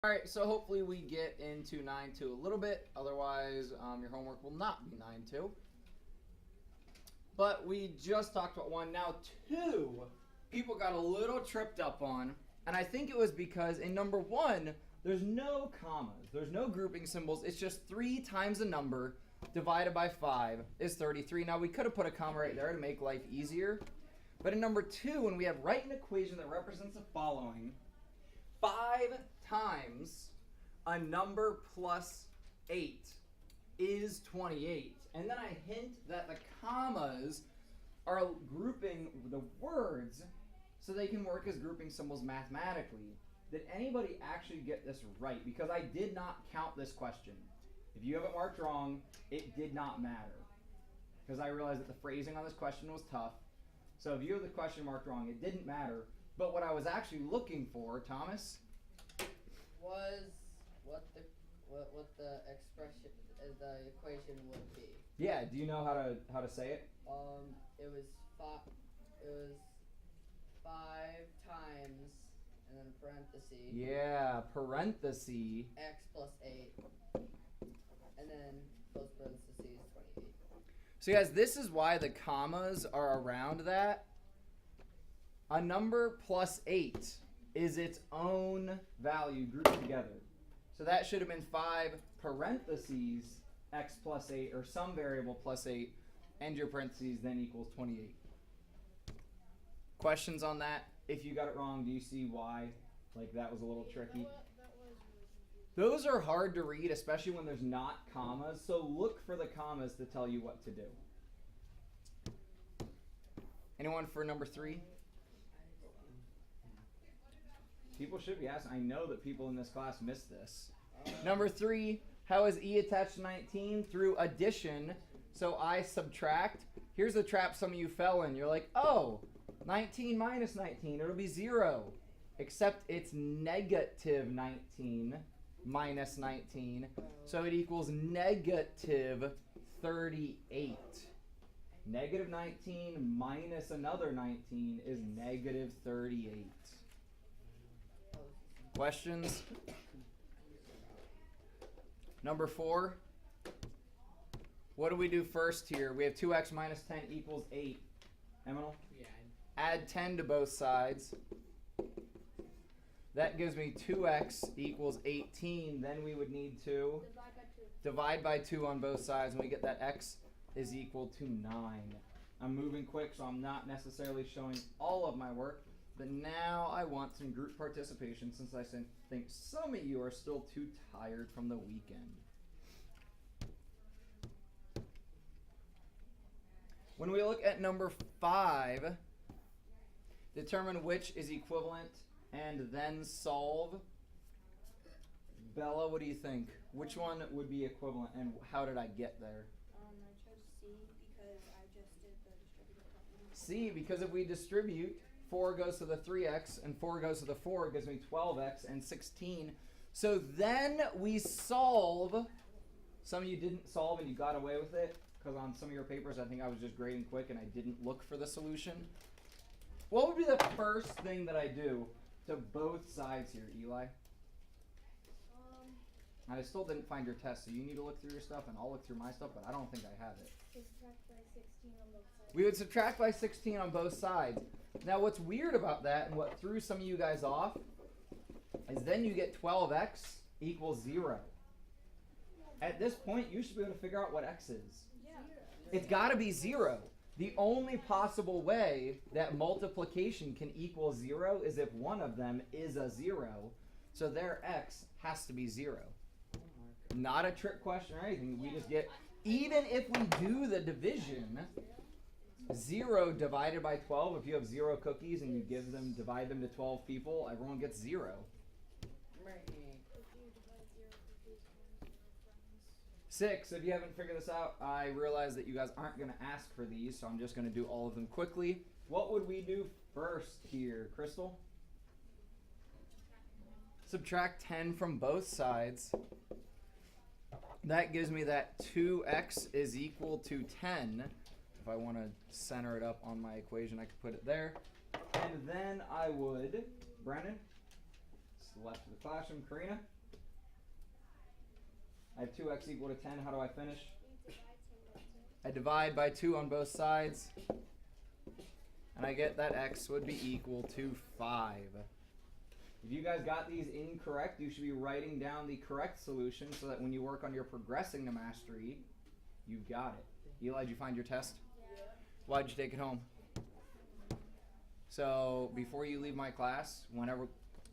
All right, so hopefully we get into 9-2 a little bit. Otherwise, your homework will not be 9-2. But we just talked about 1. Now 2, people got a little tripped up on. And I think it was because in number 1, there's no commas. There's no grouping symbols. It's just 3 times a number divided by 5 is 33. Now, we could have put a comma right there to make life easier. But in number 2, when we have write an equation that represents the following, 5 times a number plus 8 is 28. And then I hint that the commas are grouping the words so they can work as grouping symbols mathematically. Did anybody actually get this right? Because I did not count this question. If you have it marked wrong, it did not matter. Because I realized that the phrasing on this question was tough. So if you have the question marked wrong, it didn't matter. But what I was actually looking for, Thomas, was what the expression, the equation would be. Yeah, do you know how to say it? It was 5 times, and then parenthesis. Yeah, parenthesis. X plus 8, and then close parentheses 28. So guys, this is why the commas are around that. A number plus 8 is its own value grouped together. So that should have been 5 parentheses x plus 8, or some variable plus 8, and your parentheses then equals 28. Questions on that? If you got it wrong, do you see why? Like that was a little tricky. Those are hard to read, especially when there's not commas. So look for the commas to tell you what to do. Anyone for number 3? People should be asking. I know that people in this class missed this. Number 3, how is E attached to 19? Through addition. So I subtract. Here's the trap some of you fell in. You're like, oh, 19 minus 19, it'll be 0. Except it's negative 19 minus 19. So it equals negative 38. Negative 19 minus another 19 is negative 38. Questions? Number 4. What do we do first here? We have 2x minus 10 equals 8. Eminal? Yeah. Add 10 to both sides. That gives me 2x equals 18. Then we would need to divide by 2 on both sides, and we get that x is equal to 9. I'm moving quick, so I'm not necessarily showing all of my work. But now I want some group participation since I think some of you are still too tired from the weekend. When we look at number 5, determine which is equivalent and then solve. Bella, what do you think? Which one would be equivalent and how did I get there? I chose C because I just did the distributive property. C, because if we distribute, 4 goes to the 3x, and 4 goes to the 4. It gives me 12x and 16. So then we solve. Some of you didn't solve and you got away with it, because on some of your papers I think I was just grading quick and I didn't look for the solution. What would be the first thing that I do to both sides here, Eli? I still didn't find your test, so you need to look through your stuff and I'll look through my stuff, but I don't think I have it. Subtract by 16 on both sides. We would subtract by 16 on both sides. Now what's weird about that and what threw some of you guys off is then you get 12x equals 0. At this point, you should be able to figure out what x is. Yeah. It's got to be 0. The only possible way that multiplication can equal 0 is if one of them is a 0. So their x has to be 0. Not a trick question or anything. We just get, even if we do the division, 0 divided by 12, if you have 0 cookies and you divide them to 12 people, everyone gets 0. If you divide 0 cookies and 0 friends. 6, if you haven't figured this out, I realize that you guys aren't going to ask for these, so I'm just going to do all of them quickly. What would we do first here, Crystal? Subtract 10 from both sides. That gives me that 2x is equal to 10. If I want to center it up on my equation, I could put it there. And then I would, Brennan, left of the classroom. Karina? I have 2x equal to 10. How do I finish? I divide by 2 on both sides. And I get that x would be equal to 5. If you guys got these incorrect, you should be writing down the correct solution so that when you work on your progressing to mastery, you've got it. Eli, did you find your test? Yeah. Why'd you take it home? So before you leave my class, whenever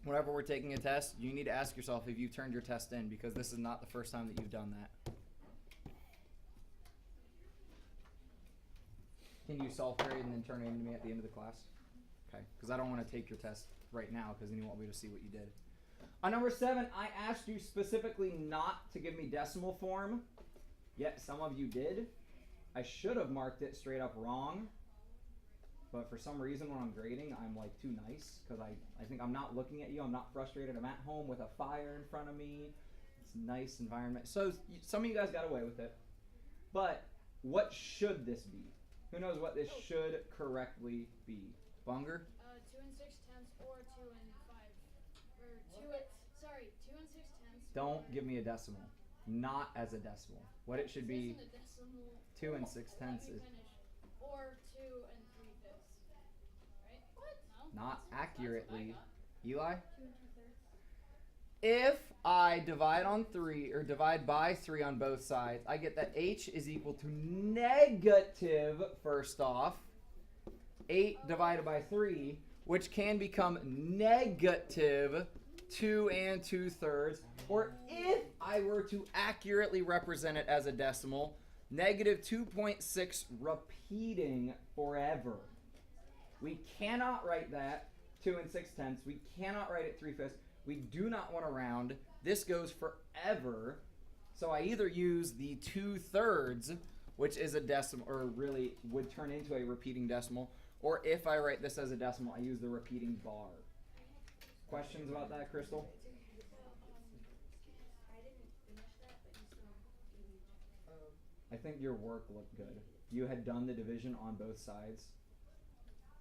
we're taking a test, you need to ask yourself if you've turned your test in, because this is not the first time that you've done that. Can you self-grade and then turn it in to me at the end of the class? Okay, because I don't want to take your test right now because then you won't be able to see what you did. On number 7, I asked you specifically not to give me decimal form, yet some of you did. I should have marked it straight up wrong, but for some reason when I'm grading, I'm like too nice because I think I'm not looking at you. I'm not frustrated. I'm at home with a fire in front of me. It's a nice environment. So some of you guys got away with it. But what should this be? Who knows what this should correctly be? Bunger? 2 and 6 tenths or 2 and 5. Or 2 and, sorry, 2 and 6 tenths. Don't give me a decimal. Not as a decimal. What it should be, This isn't a decimal. 2 and 6 tenths Let me is finish. Or 2 and 3 fifths. Right? What? No? not That's what I accurately. got. Eli? 2 and 2 thirds. If I divide on 3 or divide by 3 on both sides, I get that h is equal to negative, first off, 8 divided by 3, which can become negative 2 and 2/3. Or if I were to accurately represent it as a decimal, negative 2.6 repeating forever. We cannot write that 2 and 6 tenths. We cannot write it 3 fifths. We do not want to round. This goes forever. So I either use the 2/3, which is a decimal, or really would turn into a repeating decimal, or if I write this as a decimal, I use the repeating bar. Questions about that, Crystal? I think your work looked good. You had done the division on both sides.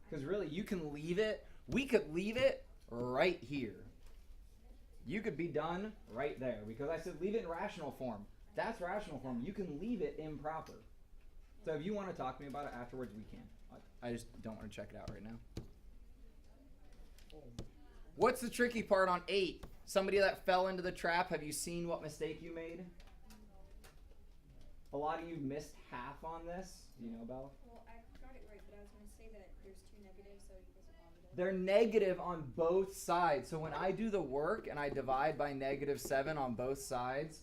Because really, you can leave it. We could leave it right here. You could be done right there. Because I said leave it in rational form. That's rational form. You can leave it improper. So if you want to talk to me about it afterwards, we can. I just don't want to check it out right now. What's the tricky part on 8? Somebody that fell into the trap, have you seen what mistake you made? A lot of you missed half on this. Do you know, Bella? Well, I got it right, but I was going to say that there's 2 negatives, so it equals a positive. They're negative on both sides. So when I do the work and I divide by -7 on both sides,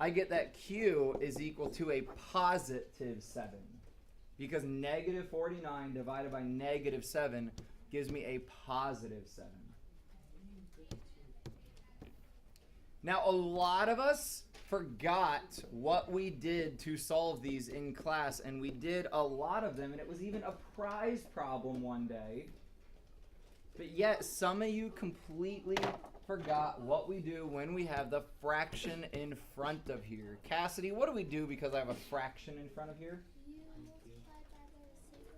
I get that Q is equal to a positive 7. Because negative 49 divided by -7 gives me a positive 7. Now, a lot of us forgot what we did to solve these in class, and we did a lot of them, and it was even a prize problem one day. But yet, some of you completely forgot what we do when we have the fraction in front of here. Cassidy, what do we do because I have a fraction in front of here?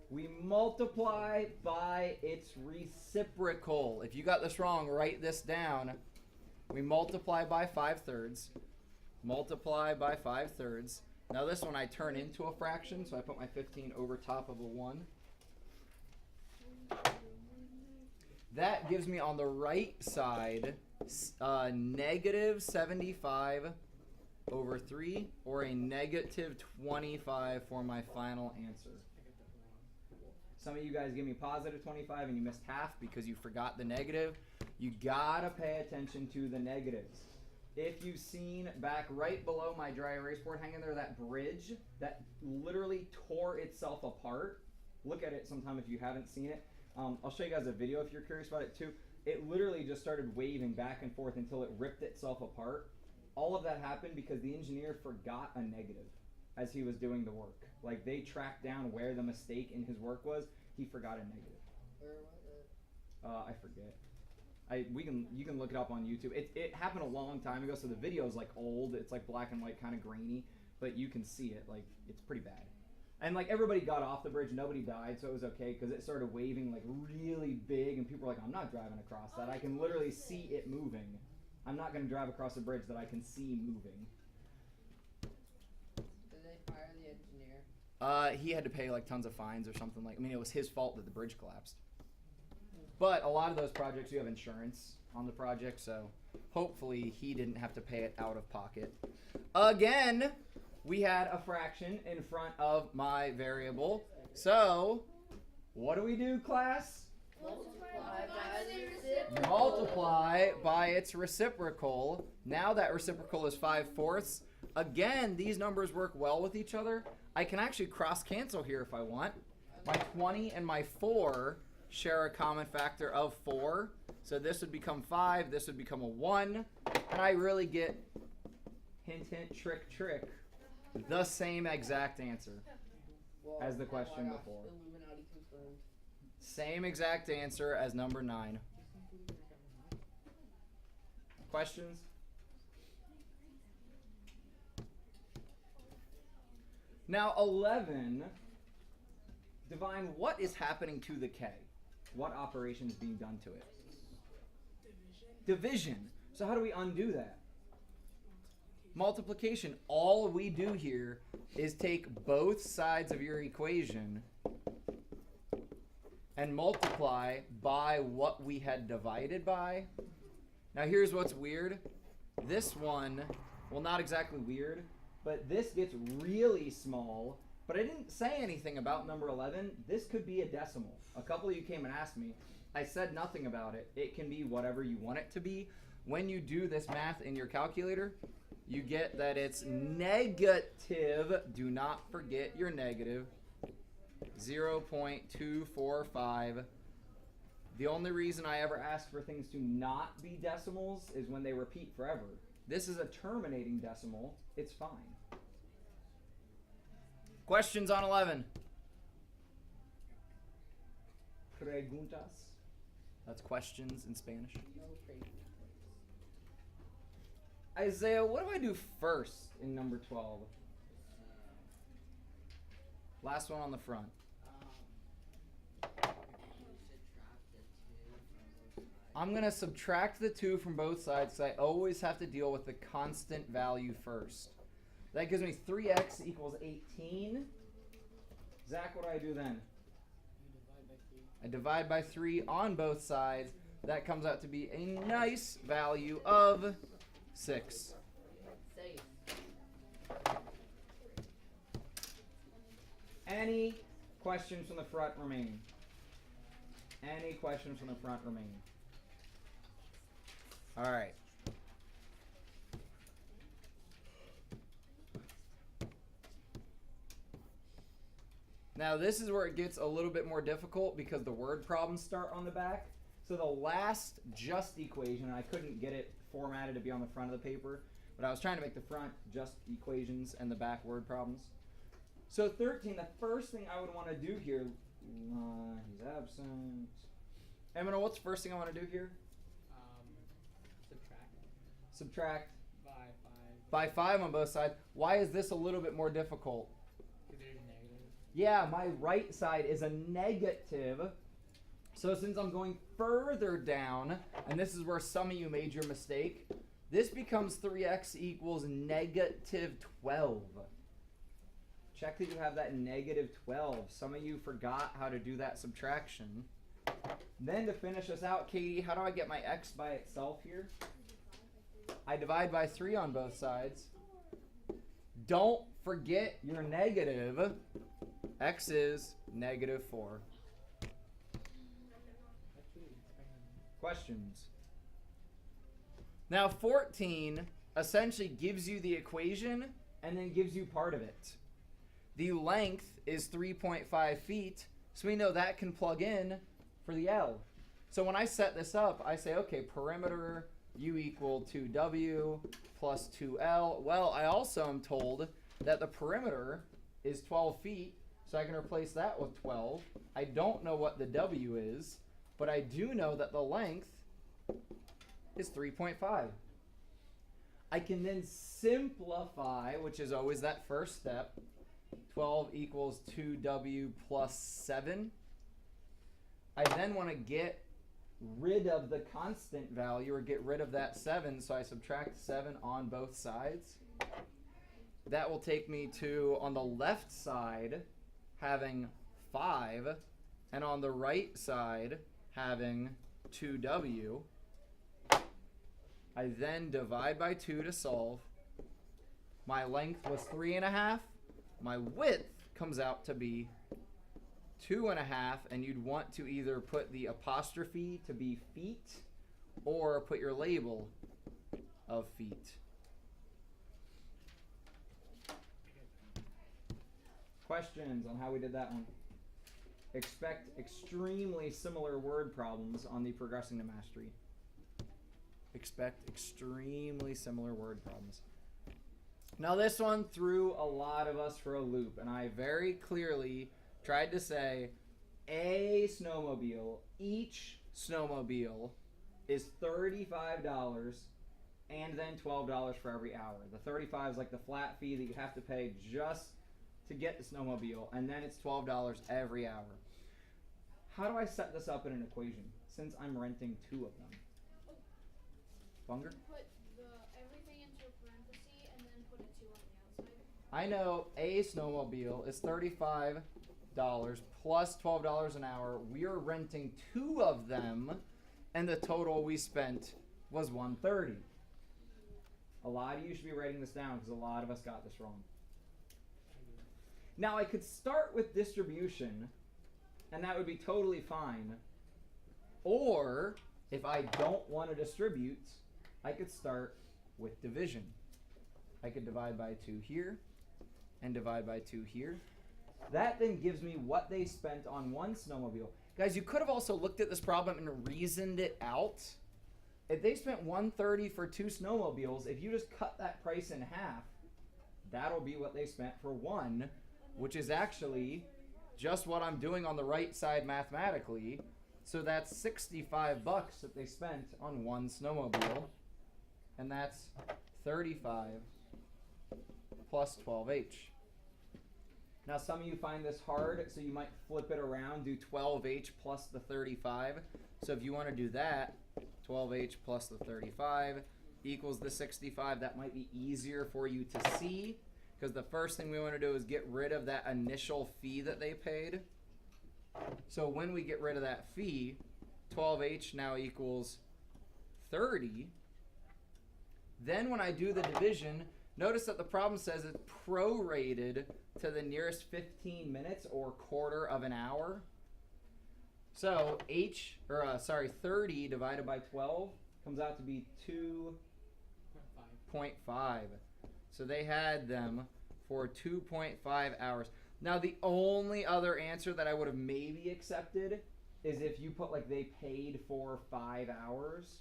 We multiply by its reciprocal. If you got this wrong, write this down. We multiply by 5/3. Multiply by 5/3. Now this one I turn into a fraction, so I put my 15 over top of a 1. That gives me on the right side negative 75 over 3, or a negative 25 for my final answer. Some of you guys give me positive 25 and you missed half because you forgot the negative. You gotta pay attention to the negatives. If you've seen back right below my dry erase board hanging there, that bridge that literally tore itself apart. Look at it sometime if you haven't seen it. I'll show you guys a video if you're curious about it too. It literally just started waving back and forth until it ripped itself apart. All of that happened because the engineer forgot a negative as he was doing the work. Like they tracked down where the mistake in his work was. He forgot a negative. Where was it? I forget. You can look it up on YouTube. It happened a long time ago, so the video is like old. It's like black and white, kind of grainy, but you can see it. Like it's pretty bad. And like everybody got off the bridge, nobody died, so it was okay because it started waving like really big, and people were like, "I'm not driving across that. I can literally see it moving. I'm not going to drive across a bridge that I can see moving." Did they fire the engineer? He had to pay like tons of fines or something like. I mean, it was his fault that the bridge collapsed. But a lot of those projects, you have insurance on the project, so hopefully he didn't have to pay it out of pocket. Again, we had a fraction in front of my variable. So, what do we do, class? Multiply by its reciprocal. Now that reciprocal is 5/4. Again, these numbers work well with each other. I can actually cross cancel here if I want. My 20 and my 4 share a common factor of 4. So this would become 5, this would become a 1. And I really get, hint, hint, trick, trick, the same exact answer Whoa, as the oh question my gosh, before. Illuminati confirmed. Same exact answer as number 9. Questions? Now 11, divine what is happening to the K? What operation is being done to it? Division. So how do we undo that? Multiplication. All we do here is take both sides of your equation and multiply by what we had divided by. Now here's what's weird. This one, well, not exactly weird, but this gets really small. But I didn't say anything about number 11. This could be a decimal. A couple of you came and asked me. I said nothing about it. It can be whatever you want it to be. When you do this math in your calculator, you get that it's negative. Do not forget your negative. 0.245. The only reason I ever ask for things to not be decimals is when they repeat forever. This is a terminating decimal. It's fine. Questions on 11? Preguntas? That's questions in Spanish. No crazy. Isaiah, what do I do first in number 12? Last one on the front. I'm going to subtract the 2 from both sides because I always have to deal with the constant value first. That gives me 3x equals 18. Zach, what do I do then? I divide by 3 on both sides. That comes out to be a nice value of 6. Safe. Any questions from the front remaining? Any questions from the front remaining? All right. Now this is where it gets a little bit more difficult because the word problems start on the back. So the last just equation, I couldn't get it formatted to be on the front of the paper, but I was trying to make the front just equations and the back word problems. So 13, the first thing I would want to do here, he's absent. Emmanuel, what's the first thing I want to do here? Subtract by 5 on both sides. Why is this a little bit more difficult? Because there's negative. Yeah, my right side is a negative. So since I'm going further down, and this is where some of you made your mistake, this becomes 3x equals negative 12. Check that you have that negative 12. Some of you forgot how to do that subtraction. Then to finish us out, Katie, how do I get my x by itself here? I divide by 3 on both sides. Don't forget your negative. X is negative 4. Questions? Now 14 essentially gives you the equation and then gives you part of it. The length is 3.5 feet, so we know that can plug in for the L. So when I set this up, I say, okay, perimeter U equal 2W plus 2L. Well, I also am told that the perimeter is 12 feet, so I can replace that with 12. I don't know what the W is, but I do know that the length is 3.5. I can then simplify, which is always that first step. 12 equals 2W plus 7. I then want to get rid of the constant value or get rid of that 7, so I subtract 7 on both sides. That will take me to, on the left side, having 5, and on the right side, having 2W. I then divide by 2 to solve. My length was 3.5. My width comes out to be 2.5, and you'd want to either put the apostrophe to be feet or put your label of feet. Questions on how we did that one? Expect extremely similar word problems on the Progressing to Mastery. Expect extremely similar word problems. Now this one threw a lot of us for a loop, and I very clearly tried to say a snowmobile, each snowmobile is $35 and then $12 for every hour. The 35 is like the flat fee that you have to pay just to get the snowmobile, and then it's $12 every hour. How do I set this up in an equation since I'm renting 2 of them? Bunger? Put everything into a parenthesis and then put a 2 on the outside. I know a snowmobile is $35 plus $12 an hour. We are renting 2 of them, and the total we spent was $130. A lot of you should be writing this down because a lot of us got this wrong. Now I could start with distribution, and that would be totally fine. Or if I don't want to distribute, I could start with division. I could divide by 2 here and divide by 2 here. That then gives me what they spent on one snowmobile. Guys, you could have also looked at this problem and reasoned it out. If they spent $130 for 2 snowmobiles, if you just cut that price in half, that'll be what they spent for one, which is actually just what I'm doing on the right side mathematically. So that's $65 that they spent on one snowmobile, and that's 35 plus 12H. Now some of you find this hard, so you might flip it around, do 12H plus the 35. So if you want to do that, 12H plus the 35 equals the 65. That might be easier for you to see, because the first thing we want to do is get rid of that initial fee that they paid. So when we get rid of that fee, 12H now equals 30. Then when I do the division, notice that the problem says it's prorated to the nearest 15 minutes or quarter of an hour. So 30 divided by 12 comes out to be 2.5. So they had them for 2.5 hours. Now the only other answer that I would have maybe accepted is if you put like they paid for 5 hours,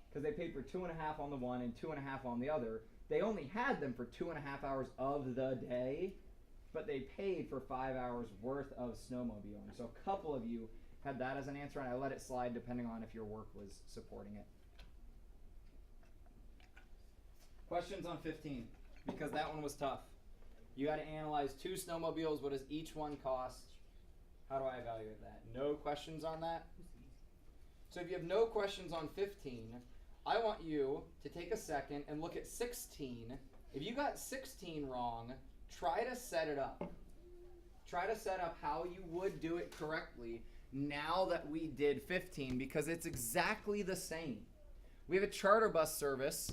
because they paid for 2.5 on the one and 2.5 on the other. They only had them for 2.5 hours of the day, but they paid for 5 hours worth of snowmobiling. So a couple of you had that as an answer, and I let it slide depending on if your work was supporting it. Questions on 15, because that one was tough. You got to analyze 2 snowmobiles. What does each one cost? How do I evaluate that? No questions on that? So if you have no questions on 15, I want you to take a second and look at 16. If you got 16 wrong, try to set it up. Try to set up how you would do it correctly now that we did 15, because it's exactly the same. We have a charter bus service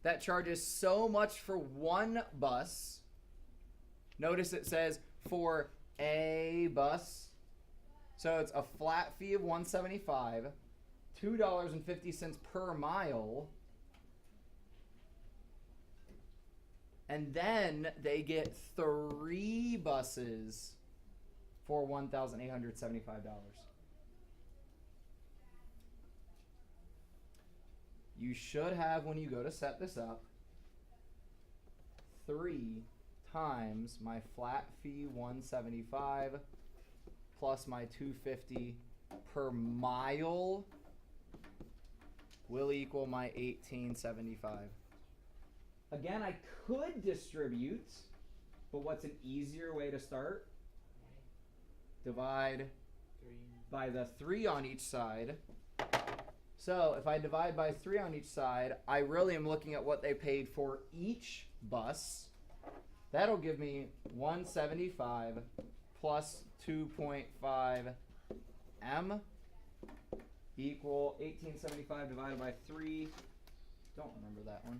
that charges so much for one bus. Notice it says for a bus. So it's a flat fee of $175, $2.50 per mile. And then they get 3 buses for $1,875. You should have, when you go to set this up, 3 times my flat fee $175 plus my $250 per mile will equal my $1,875. Again, I could distribute, But what's an easier way to start? Divide 3. by the 3 on each side. So if I divide by 3 on each side, I really am looking at what they paid for each bus. That'll give me 175 plus 2.5 M equal 1875 divided by 3. Don't remember that one.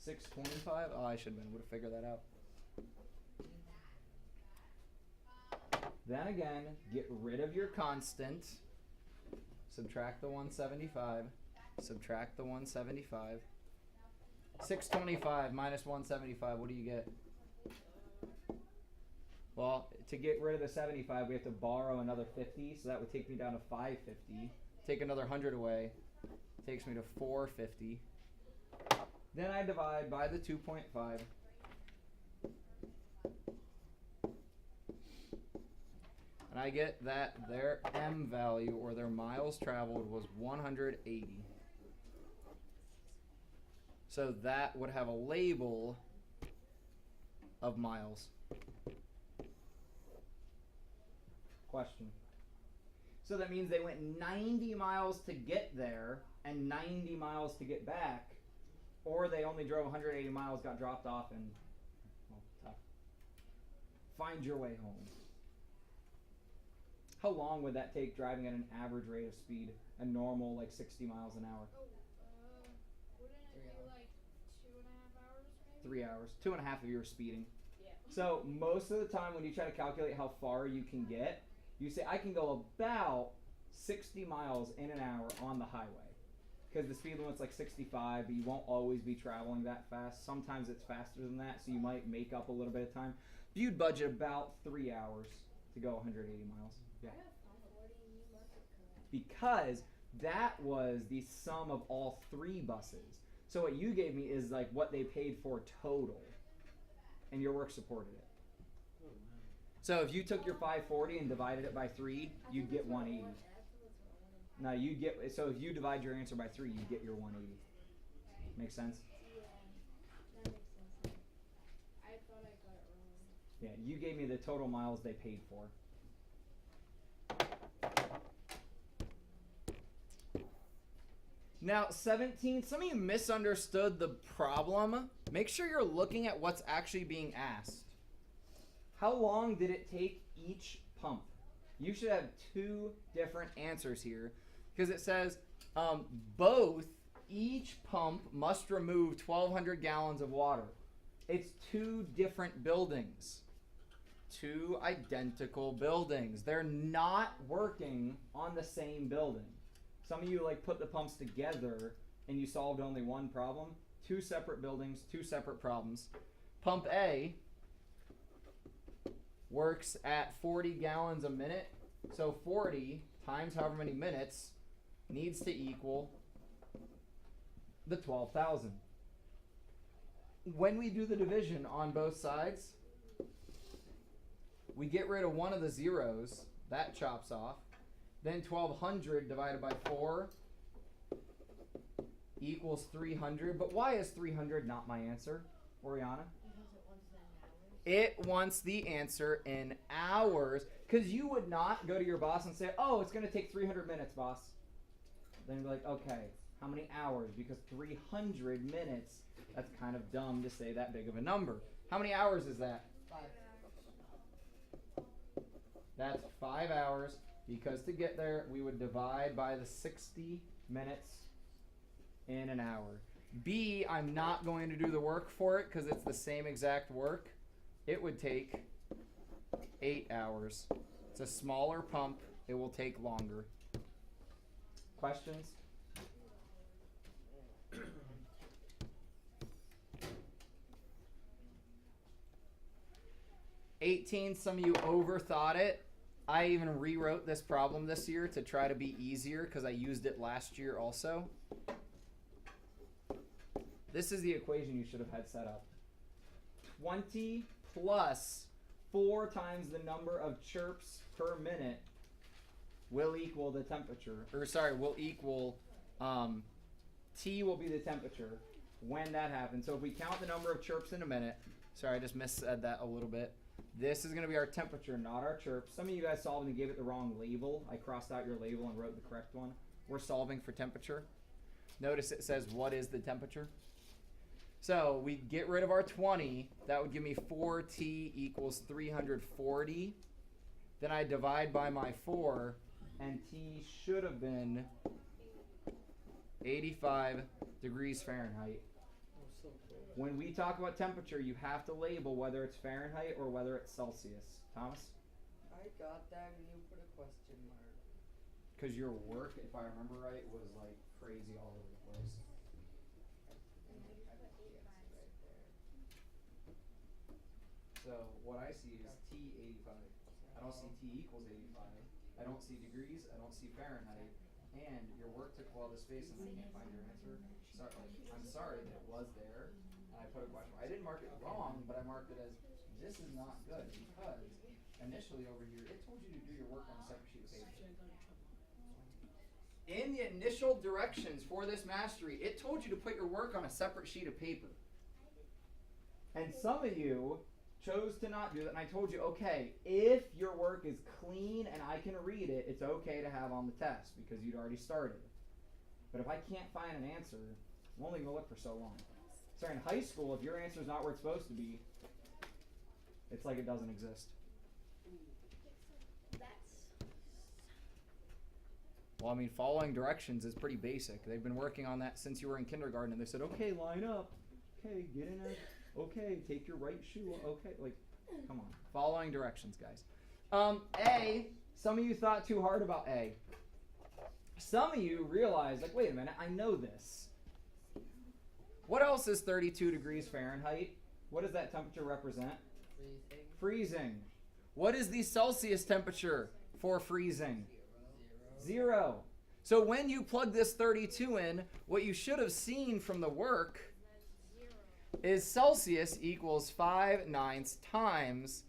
$6.25. Oh, I should have been able to figure that out. Then again, get rid of your constant. Subtract the 175. Subtract the 175. 625 minus 175. What do you get? Well, to get rid of the 75, we have to borrow another 50, so that would take me down to 550. Take another 100 away, takes me to 450. Then I divide by the 2.5. And I get that their M value, or their miles traveled, was 180. So that would have a label of miles. Question. So that means they went 90 miles to get there and 90 miles to get back, or they only drove 180 miles, got dropped off, and well, tough. Find your way home. How long would that take driving at an average rate of speed, a normal like 60 miles an hour? Oh, wouldn't it 3 be hours. like 2.5 hours maybe? 3 hours. 2.5 of you are speeding. Yeah. So most of the time when you try to calculate how far you can get, you say I can go about 60 miles in an hour on the highway. Because the speed limit's like 65, but you won't always be traveling that fast. Sometimes it's faster than that, so you might make up a little bit of time. You'd budget about 3 hours to go 180 miles. Yeah. Because that was the sum of all 3 buses. So what you gave me is like what they paid for total, and your work supported it. Oh, wow. So if you took your 540 and divided it by 3, you'd get 180. No, you get, so if you divide your answer by 3, you get your 180. Make sense? Yeah, that makes sense. I thought I got it wrong. Yeah, you gave me the total miles they paid for. Now, 17, some of you misunderstood the problem. Make sure you're looking at what's actually being asked. How long did it take each pump? You should have 2 different answers here, because it says each pump must remove 1,200 gallons of water. It's 2 different buildings. 2 identical buildings. They're not working on the same building. Some of you like put the pumps together and you solved only one problem. 2 separate buildings, 2 separate problems. Pump A works at 40 gallons a minute. So 40 times however many minutes needs to equal the 12,000. When we do the division on both sides, we get rid of one of the zeros. That chops off. Then 1,200 divided by 4 equals 300. But why is 300 not my answer, Oriana? It wants the answer in hours. Because you would not go to your boss and say, oh, it's going to take 300 minutes, boss. Then you'd be like, okay, how many hours? Because 300 minutes, that's kind of dumb to say that big of a number. How many hours is that? 5. That's 5 hours. Because to get there, we would divide by the 60 minutes in an hour. B, I'm not going to do the work for it because it's the same exact work. It would take 8 hours. It's a smaller pump. It will take longer. Questions? $18, some of you overthought it. I even rewrote this problem this year to try to be easier because I used it last year also. This is the equation you should have had set up. 20 plus 4 times the number of chirps per minute will equal the temperature. Or sorry, will equal T will be the temperature when that happens. So if we count the number of chirps in a minute, sorry, I just missaid that a little bit. This is going to be our temperature, not our chirps. Some of you guys solved and gave it the wrong label. I crossed out your label and wrote the correct one. We're solving for temperature. Notice it says, what is the temperature? So we get rid of our 20. That would give me 4T equals 340. Then I divide by my 4, and T should have been 85 degrees Fahrenheit. When we talk about temperature, you have to label whether it's Fahrenheit or whether it's Celsius. Thomas? I got that and you put a question mark. Because your work, if I remember right, was like crazy all over the place. So what I see is T 85. I don't see T equals 85. I don't see degrees. I don't see Fahrenheit. And your work took a while to space and I can't find your answer. Sorry, I'm sorry that it was there. And I put a question mark. I didn't mark it wrong, but I marked it as this is not good because initially over here it told you to do your work on a separate sheet of paper. In the initial directions for this mastery, it told you to put your work on a separate sheet of paper. And some of you chose to not do that, and I told you, okay, if your work is clean and I can read it, it's okay to have on the test because you'd already started. But if I can't find an answer, I'm only going to look for so long. Sorry, in high school, if your answer is not where it's supposed to be, it's like it doesn't exist. Well, I mean, following directions is pretty basic. They've been working on that since you were in kindergarten, and they said, okay, line up. Okay, get in there. Okay, take your right shoe. Okay, like, come on. Following directions, guys. A, some of you thought too hard about A. Some of you realized, like, wait a minute, I know this. What else is 32 degrees Fahrenheit? What does that temperature represent? Freezing. Freezing. What is the Celsius temperature for freezing? 0. 0. So when you plug this 32 in, what you should have seen from the work is Celsius equals 5/9 times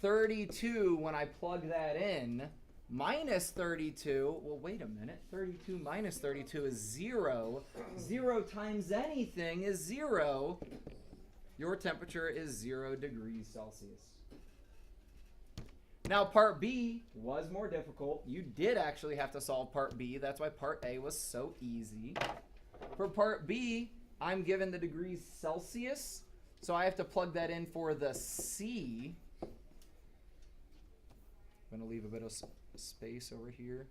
32 when I plug that in, minus 32. Well, wait a minute. 32 minus 32 is 0. 0 times anything is 0. Your temperature is 0 degrees Celsius. Now, part B was more difficult. You did actually have to solve part B. That's why part A was so easy. For part B, I'm given the degrees Celsius, so I have to plug that in for the C. I'm going to leave a bit of space over here.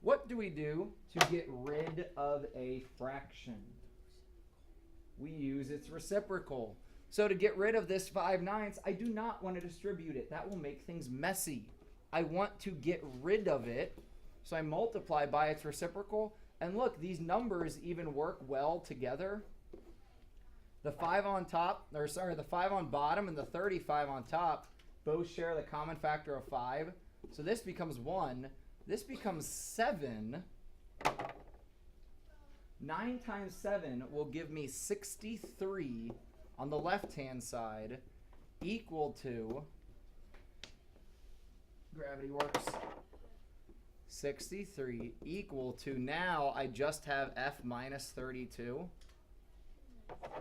What do we do to get rid of a fraction? We use its reciprocal. So to get rid of this 5/9, I do not want to distribute it. That will make things messy. I want to get rid of it. So I multiply by its reciprocal. And look, these numbers even work well together. The 5 on top, or sorry, the 5 on bottom and the 35 on top both share the common factor of 5. So this becomes 1. This becomes 7. 9 times 7 will give me 63 on the left-hand side, equal to, gravity works, 63 equal to, now I just have f minus 32.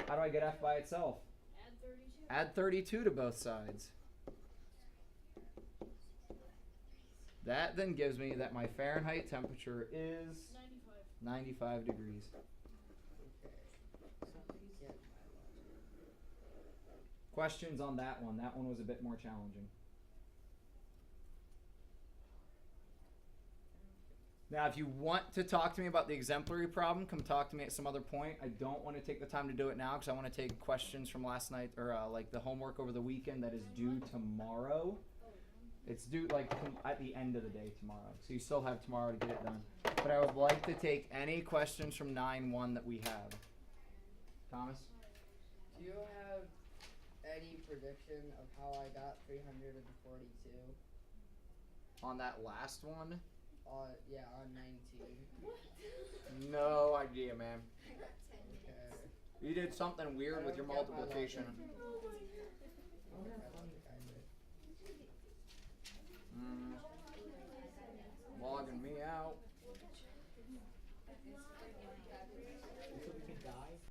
How do I get f by itself? Add 32. Add 32 to both sides. That then gives me that my Fahrenheit temperature is 95 degrees. Questions on that one? That one was a bit more challenging. Now, if you want to talk to me about the exemplary problem, come talk to me at some other point. I don't want to take the time to do it now because I want to take questions from last night, or like the homework over the weekend that is due tomorrow. It's due like at the end of the day tomorrow, so you still have tomorrow to get it done. But I would like to take any questions from 9-1 that we have. Thomas? Do you have any prediction of how I got 342? On that last one? Yeah, on 19. No idea, man. Okay. You did something weird with your multiplication. Logging me out. so we can die?